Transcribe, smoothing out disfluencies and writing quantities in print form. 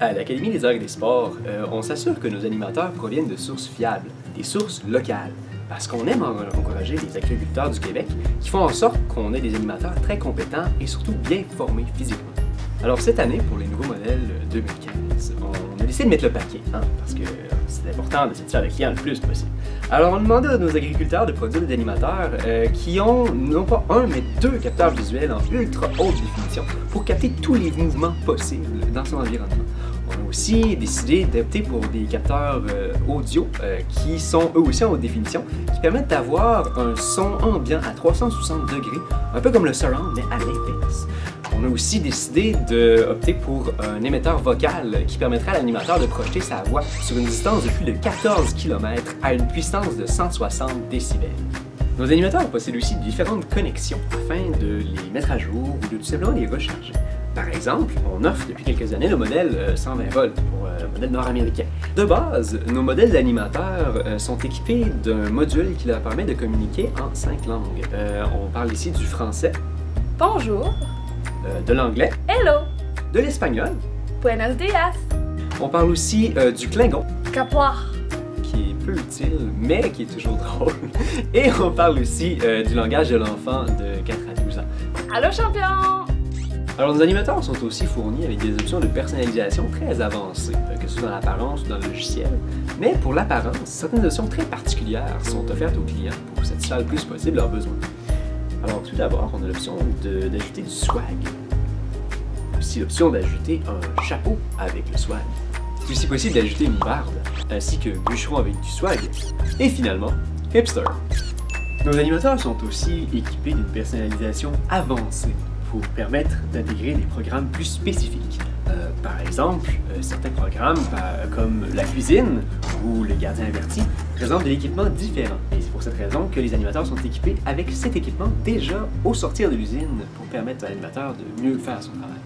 À l'Académie des arts et des sports, on s'assure que nos animateurs proviennent de sources fiables, des sources locales, parce qu'on aime encourager les agriculteurs du Québec qui font en sorte qu'on ait des animateurs très compétents et surtout bien formés physiquement. Alors cette année, pour les nouveaux modèles 2015, on a décidé de mettre le paquet, parce que c'est important de satisfaire le client le plus possible. Alors on a demandé à nos agriculteurs de produire des animateurs qui ont non pas un, mais deux capteurs visuels en ultra haute définition pour capter tous les mouvements possibles dans son environnement. On a aussi décidé d'opter pour des capteurs audio qui sont eux aussi en haute définition, qui permettent d'avoir un son ambiant à 360 degrés, un peu comme le surround, mais à l'inverse. On a aussi décidé d'opter pour un émetteur vocal qui permettra à l'animateur de projeter sa voix sur une distance de plus de 14 km à une puissance de 160 décibels. Nos animateurs possèdent aussi différentes connexions afin de les mettre à jour ou de tout simplement les recharger. Par exemple, on offre depuis quelques années le modèle 120 volts pour le modèle nord-américain. De base, nos modèles d'animateurs sont équipés d'un module qui leur permet de communiquer en 5 langues. On parle ici du français, Bonjour, de l'anglais, hello, de l'espagnol. buenos dias, On parle aussi du klingon, capoir, qui est peu utile, mais qui est toujours drôle. Et on parle aussi du langage de l'enfant de 4 à 12 ans. allô champion. Alors, nos animateurs sont aussi fournis avec des options de personnalisation très avancées, que ce soit dans l'apparence ou dans le logiciel. Mais pour l'apparence, certaines options très particulières sont offertes aux clients pour satisfaire le plus possible leurs besoins. Alors, tout d'abord, on a l'option d'ajouter du swag. Aussi l'option d'ajouter un chapeau avec le swag. C'est aussi possible d'ajouter une barbe, ainsi que bûcheron avec du swag. Et finalement, hipster. Nos animateurs sont aussi équipés d'une personnalisation avancée pour permettre d'intégrer des programmes plus spécifiques. Par exemple, certains programmes comme la cuisine ou le gardien averti présentent de l'équipement différent. Et c'est pour cette raison que les animateurs sont équipés avec cet équipement déjà au sortir de l'usine pour permettre à l'animateur de mieux faire son travail.